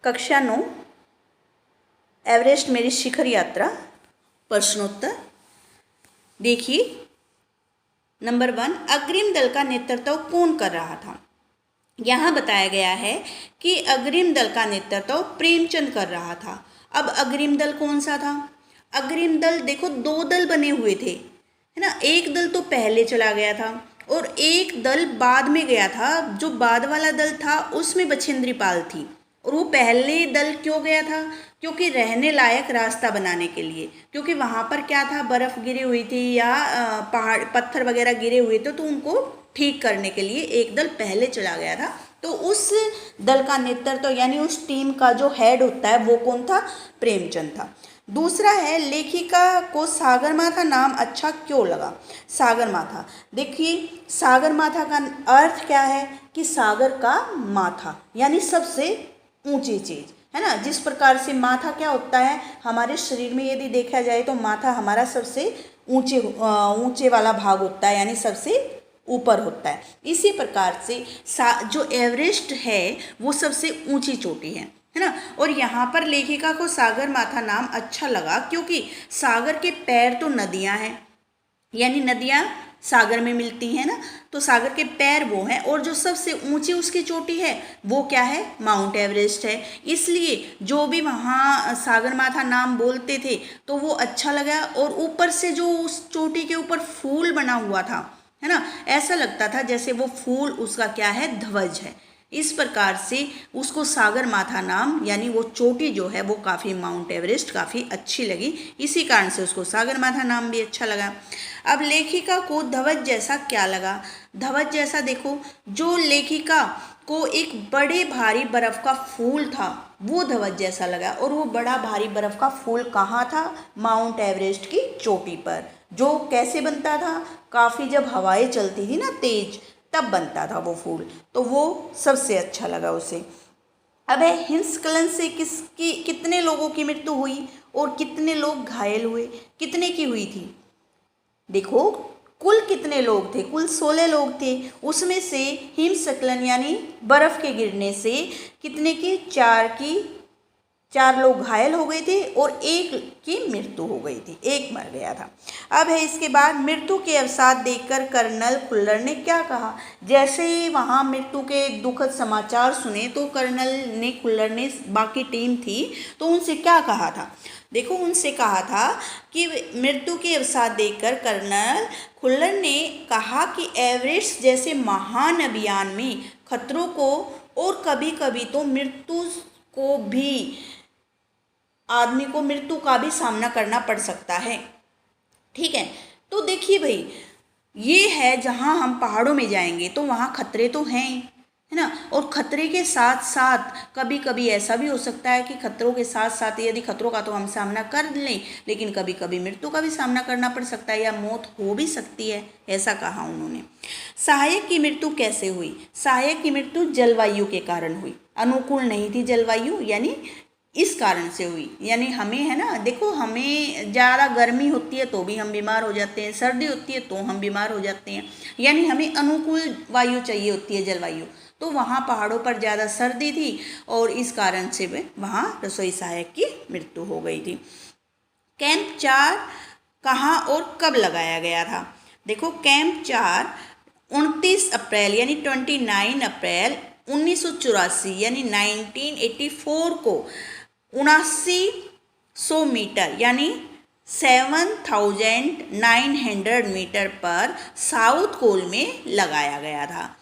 कक्षा 9 एवरेस्ट मेरी शिखर यात्रा प्रश्नोत्तर। देखिए, नंबर 1, अग्रिम दल का नेतृत्व कौन कर रहा था। यहाँ बताया गया है कि अग्रिम दल का नेतृत्व प्रेमचंद कर रहा था। अब अग्रिम दल कौन सा था? अग्रिम दल देखो, 2 दल बने हुए थे, है ना। एक दल तो पहले चला गया था और एक दल बाद में गया था। जो बाद वाला दल था उसमें बछेंद्री पाल थी। और वो पहले दल क्यों गया था? क्योंकि रहने लायक रास्ता बनाने के लिए, क्योंकि वहाँ पर क्या था, बर्फ़ गिरी हुई थी या पहाड़ पत्थर वगैरह गिरे हुए थे, तो उनको ठीक करने के लिए एक दल पहले चला गया था। तो उस दल का नेतृत्व यानी उस टीम का जो हेड होता है वो कौन था? प्रेमचंद था। दूसरा है, लेखिका को सागरमाथा नाम अच्छा क्यों लगा। सागरमाथा, देखिए सागरमाथा का अर्थ क्या है कि सागर का माथा यानी सबसे ऊंची चीज़, है ना। जिस प्रकार से माथा क्या होता है हमारे शरीर में, यदि देखा जाए तो माथा हमारा सबसे ऊंचे वाला भाग होता है, यानी सबसे ऊपर होता है। इसी प्रकार से जो एवरेस्ट है वो सबसे ऊंची चोटी है ना। और यहाँ पर लेखिका को सागर माथा नाम अच्छा लगा क्योंकि सागर के पैर तो नदियाँ हैं, यानी नदियाँ सागर में मिलती हैं ना, तो सागर के पैर वो हैं। और जो सबसे ऊंची उसकी चोटी है वो क्या है? माउंट एवरेस्ट है। इसलिए जो भी वहाँ सागर माथा नाम बोलते थे तो वो अच्छा लगा। और ऊपर से जो उस चोटी के ऊपर फूल बना हुआ था, है ना, ऐसा लगता था जैसे वो फूल उसका क्या है? ध्वज है। इस प्रकार से उसको सागर माथा नाम यानी वो चोटी जो है वो काफ़ी, माउंट एवरेस्ट काफ़ी अच्छी लगी। इसी कारण से उसको सागर माथा नाम भी अच्छा लगा। अब लेखिका को ध्वज जैसा क्या लगा। ध्वज जैसा देखो, जो लेखिका को एक बड़े भारी बर्फ का फूल था वो ध्वज जैसा लगा। और वो बड़ा भारी बर्फ का फूल कहाँ था? माउंट एवरेस्ट की चोटी पर। जो कैसे बनता था? काफ़ी जब हवाएं चलती थी ना तेज, तब बनता था वो फूल, तो वो सबसे अच्छा लगा उसे। अब है, हिमस्खलन से कितने लोगों की मृत्यु हुई और कितने लोग घायल हुए। कितने की हुई थी? देखो, कुल कितने लोग थे? कुल 16 लोग थे। उसमें से हिमस्खलन यानी बर्फ के गिरने से कितने की? 4 लोग घायल हो गए थे और एक की मृत्यु हो गई थी, एक मर गया था। अब है, इसके बाद मृत्यु के अवसाद देखकर कर्नल खुल्लर ने क्या कहा। जैसे ही वहाँ मृत्यु के दुखद समाचार सुने तो कर्नल खुल्लर ने, बाकी टीम थी तो उनसे क्या कहा था। देखो, उनसे कहा था कि मृत्यु के अवसाद देखकर कर्नल खुल्लर ने कहा कि एवरेस्ट जैसे महान अभियान में खतरों को और कभी कभी तो मृत्यु को भी, आदमी को मृत्यु का भी सामना करना पड़ सकता है। ठीक है, तो देखिए भाई, ये है जहाँ हम पहाड़ों में जाएंगे तो वहाँ खतरे तो हैं, है ना। और खतरे के साथ साथ कभी कभी ऐसा भी हो सकता है कि खतरों के साथ साथ, यदि खतरों का तो हम सामना कर लें, लेकिन कभी कभी मृत्यु का भी सामना करना पड़ सकता है या मौत हो भी सकती है, ऐसा कहा उन्होंने। सहायक की मृत्यु कैसे हुई? सहायक की मृत्यु जलवायु के कारण हुई। अनुकूल नहीं थी जलवायु, यानी इस कारण से हुई। यानी हमें, है ना, देखो हमें ज़्यादा गर्मी होती है तो भी हम बीमार हो जाते हैं, सर्दी होती है तो हम बीमार हो जाते हैं, यानी हमें अनुकूल वायु चाहिए होती है, जलवायु। तो वहाँ पहाड़ों पर ज़्यादा सर्दी थी और इस कारण से वहाँ रसोई सहायक की मृत्यु हो गई थी। कैंप 4 कहाँ और कब लगाया गया था? देखो, कैंप 4 29 अप्रैल यानी 29 अप्रैल 1984 यानी 1984 को 7900 मीटर यानी 7900 मीटर पर साउथ कोल में लगाया गया था।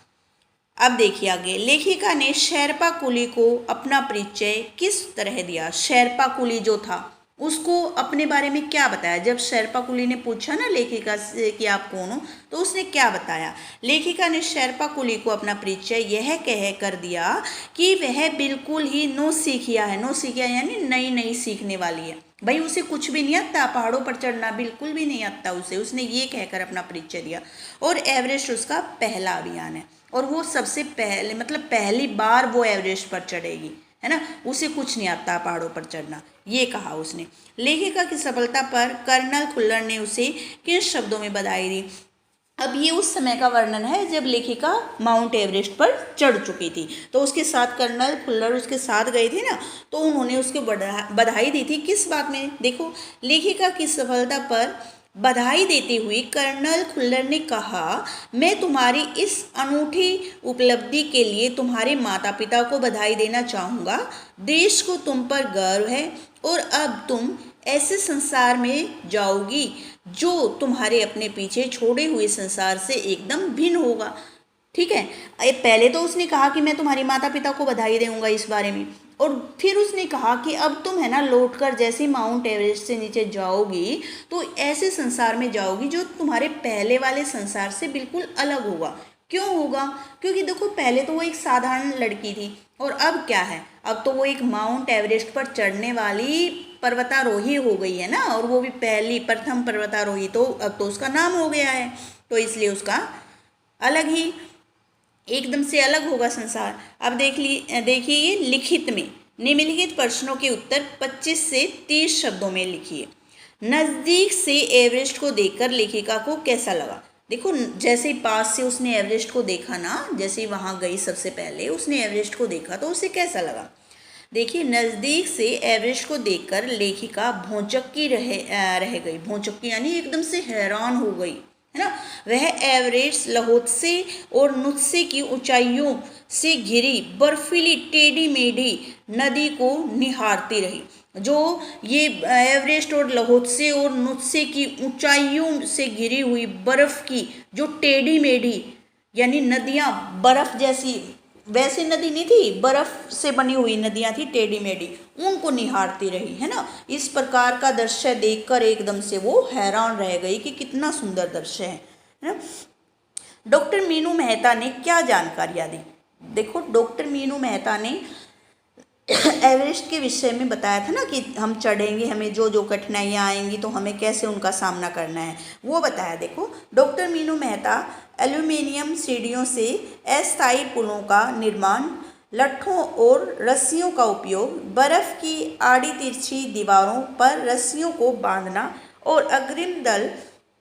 अब देखिए आगे, लेखिका ने शेरपा कुली को अपना परिचय किस तरह दिया। शेरपा कुली जो था उसको अपने बारे में क्या बताया। जब शेरपा कुली ने पूछा ना लेखिका से कि आप कौन हो, तो उसने क्या बताया। लेखिका ने शेरपा कुली को अपना परिचय यह कह कर दिया कि वह बिल्कुल ही नौसिखिया है। नौसिखिया यानी नई नई सीखने वाली है। भाई उसे कुछ भी नहीं आता, पहाड़ों पर चढ़ना बिल्कुल भी नहीं आता उसे। उसने ये कहकर अपना परिचय दिया। और एवरेस्ट उसका पहला अभियान है और वो सबसे पहले, मतलब पहली बार वो एवरेस्ट पर चढ़ेगी, है ना। उसे कुछ नहीं आता पहाड़ों पर चढ़ना, ये कहा उसने। लेखिका की सफलता पर कर्नल खुल्लर ने उसे किन शब्दों में बधाई दी। अब ये उस समय का वर्णन है जब लेखिका माउंट एवरेस्ट पर चढ़ चुकी थी। तो उसके साथ कर्नल खुल्लर उसके साथ गए थे ना, तो उन्होंने उसके बधाई दी थी। किस बात में? देखो, लेखिका की सफलता पर बधाई देते हुए कर्नल खुल्लर ने कहा, मैं तुम्हारी इस अनूठी उपलब्धि के लिए तुम्हारे माता पिता को बधाई देना चाहूँगा। देश को तुम पर गर्व है और अब तुम ऐसे संसार में जाओगी जो तुम्हारे अपने पीछे छोड़े हुए संसार से एकदम भिन्न होगा। ठीक है, पहले तो उसने कहा कि मैं तुम्हारी माता पिता को बधाई दूंगा इस बारे में, और फिर उसने कहा कि अब तुम है ना लौटकर जैसे ही माउंट एवरेस्ट से नीचे जाओगी तो ऐसे संसार में जाओगी जो तुम्हारे पहले वाले संसार से बिल्कुल अलग होगा। क्यों होगा? क्योंकि देखो, पहले तो वो एक साधारण लड़की थी और अब क्या है, अब तो वो एक माउंट एवरेस्ट पर चढ़ने वाली पर्वतारोही हो गई है ना, और वो भी पहली प्रथम पर्वतारोही। तो अब तो उसका नाम हो गया है, तो इसलिए उसका अलग ही एकदम से अलग होगा संसार। अब देखिए ये लिखित में निम्नलिखित प्रश्नों के उत्तर 25 से 30 शब्दों में लिखिए। नज़दीक से एवरेस्ट को देखकर लेखिका को कैसा लगा? देखो, जैसे ही पास से उसने एवरेस्ट को देखा ना, जैसे ही वहाँ गई सबसे पहले उसने एवरेस्ट को देखा तो उसे कैसा लगा? देखिए, नज़दीक से एवरेस्ट को देखकर लेखिका भौचक्की रह गई। भौचक्की यानी एकदम से हैरान हो गई, है ना। वह एवरेस्ट लहोत्से और नुत्से की ऊंचाइयों से घिरी बर्फीली टेढ़ी मेढ़ी नदी को निहारती रही। जो ये एवरेस्ट और लहोत्से और नुत्से की ऊंचाइयों से घिरी हुई बर्फ की जो टेढ़ी मेढ़ी यानी नदियाँ, बर्फ जैसी वैसी नदी नहीं थी, बर्फ से बनी हुई नदियाँ थी टेढ़ी मेढ़ी, उनको निहारती रही, है ना। इस प्रकार का दृश्य देखकर एकदम से वो हैरान रह गई कि कितना सुंदर दृश्य है ना। डॉक्टर मीनू मेहता ने क्या जानकारियाँ दी? देखो, डॉक्टर मीनू मेहता ने एवरेस्ट के विषय में बताया था ना कि हम चढ़ेंगे, हमें जो जो कठिनाइयाँ आएंगी तो हमें कैसे उनका सामना करना है, वो बताया। देखो, डॉक्टर मीनू मेहता एल्यूमिनियम सीढ़ियों से अस्थायी पुलों का निर्माण, लट्ठों और रस्सियों का उपयोग, बर्फ की आड़ी तिरछी दीवारों पर रस्सियों को बांधना और अग्रिम दल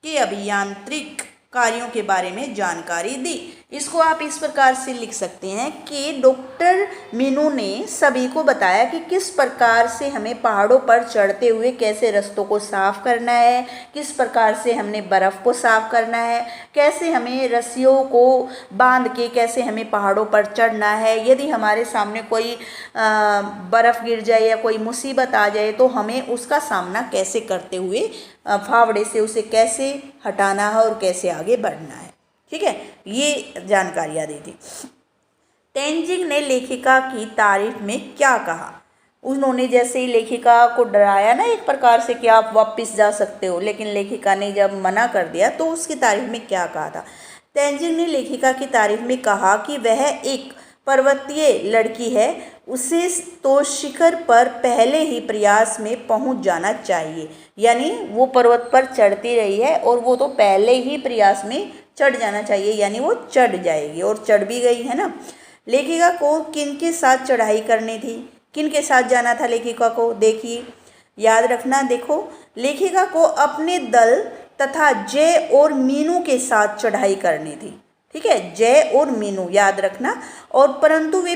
के अभियांत्रिक कार्यों के बारे में जानकारी दी। इसको आप इस प्रकार से लिख सकते हैं कि डॉक्टर मीनू ने सभी को बताया कि किस प्रकार से हमें पहाड़ों पर चढ़ते हुए कैसे रास्तों को साफ करना है, किस प्रकार से हमने बर्फ़ को साफ करना है, कैसे हमें रस्सियों को बांध के कैसे हमें पहाड़ों पर चढ़ना है। यदि हमारे सामने कोई बर्फ़ गिर जाए या कोई मुसीबत आ जाए तो हमें उसका सामना कैसे करते हुए फावड़े से उसे कैसे हटाना है और कैसे आगे बढ़ना है। ठीक है, ये जानकारियाँ दी थी। तेंजिंग ने लेखिका की तारीफ में क्या कहा? उन्होंने जैसे ही लेखिका को डराया ना एक प्रकार से कि आप वापस जा सकते हो, लेकिन लेखिका ने जब मना कर दिया तो उसकी तारीफ में क्या कहा था? तेंजिंग ने लेखिका की तारीफ में कहा कि वह एक पर्वतीय लड़की है, उसे तो शिखर पर पहले ही प्रयास में पहुंच जाना चाहिए। यानी वो पर्वत पर चढ़ती रही है और वो तो पहले ही प्रयास में चढ़ जाना चाहिए, यानी वो चढ़ जाएगी और चढ़ भी गई, है ना। लेखिका को किन के साथ चढ़ाई करनी थी? किन के साथ जाना था लेखिका को? देखिए, याद रखना। देखो, लेखिका को अपने दल तथा जय और मीनू के साथ चढ़ाई करनी थी। ठीक है, जय और मीनू याद रखना। और परंतु वे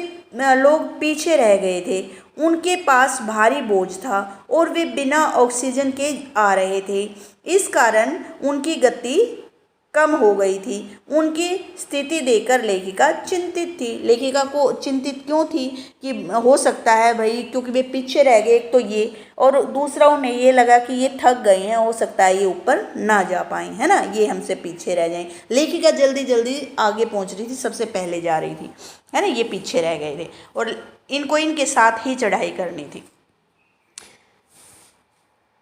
लोग पीछे रह गए थे, उनके पास भारी बोझ था और वे बिना ऑक्सीजन के आ रहे थे। इस कारण उनकी गति कम हो गई थी। उनकी स्थिति देखकर लेखिका चिंतित थी। लेखिका को चिंतित क्यों थी? कि हो सकता है भाई, क्योंकि वे पीछे रह गए, एक तो ये, और दूसरा उन्हें ये लगा कि ये थक गए हैं, हो सकता है ये ऊपर ना जा पाएँ, है ना, ये हमसे पीछे रह जाएं। लेखिका जल्दी जल्दी आगे पहुंच रही थी, सबसे पहले जा रही थी, है ना, ये पीछे रह गए थे और इनको इनके साथ ही चढ़ाई करनी थी।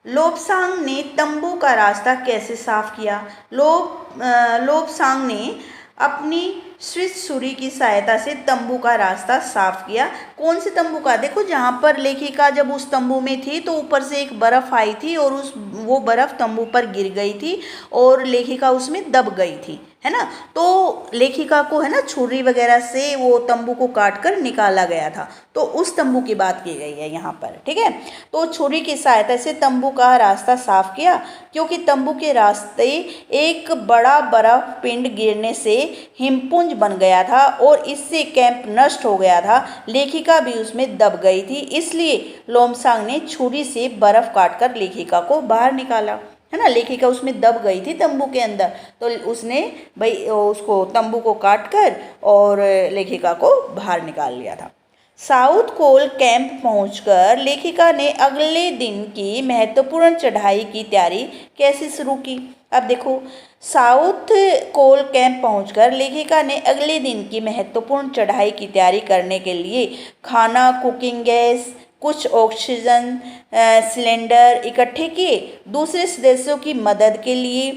लोब्सांग ने तंबू का रास्ता कैसे साफ किया? लोब्सांग ने अपनी स्विच छुरी की सहायता से तंबू का रास्ता साफ किया। कौन से तंबू का? देखो, जहाँ पर लेखिका जब उस तंबू में थी तो ऊपर से एक बर्फ़ आई थी और वो बर्फ़ तंबू पर गिर गई थी और लेखिका उसमें दब गई थी, है ना। तो लेखिका को है ना छुरी वगैरह से वो तंबू को काट कर निकाला गया था, तो उस तंबू की बात की गई है यहाँ पर, ठीक है। तो छुरी की सहायता से तंबू का रास्ता साफ किया, क्योंकि तंबू के रास्ते एक बड़ा बर्फ पिंड गिरने से हिमपुंज बन गया था और इससे कैंप नष्ट हो गया था। लेखिका भी उसमें दब गई थी, इसलिए लोमसांग ने छुरी से बर्फ काटकर लेखिका को बाहर निकाला, है ना। लेखिका उसमें दब गई थी तंबू के अंदर, तो उसने भाई उसको तंबू को काट कर और लेखिका को बाहर निकाल लिया था। साउथ कोल कैंप पहुंचकर लेखिका ने अगले दिन की महत्वपूर्ण चढ़ाई की तैयारी कैसे शुरू की। अब देखो, साउथ कोल कैंप पहुंचकर लेखिका ने अगले दिन की महत्वपूर्ण चढ़ाई की तैयारी करने के लिए खाना, कुकिंग गैस, कुछ ऑक्सीजन सिलेंडर इकट्ठे किए। दूसरे सदस्यों की मदद के लिए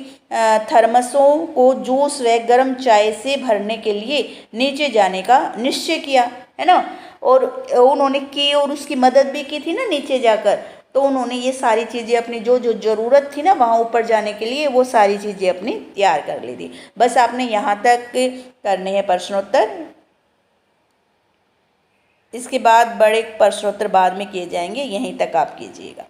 थर्मसों को जूस व गर्म चाय से भरने के लिए नीचे जाने का निश्चय किया, है ना। और उन्होंने की और उसकी मदद भी की थी ना नीचे जाकर, तो उन्होंने ये सारी चीज़ें अपनी जो जो ज़रूरत थी ना वहाँ ऊपर जाने के लिए, वो सारी चीज़ें अपनी तैयार कर ली थी। बस आपने यहाँ तक करने हैं प्रश्नोत्तर, इसके बाद बड़े प्रश्नोत्तर बाद में किए जाएंगे, यहीं तक आप कीजिएगा।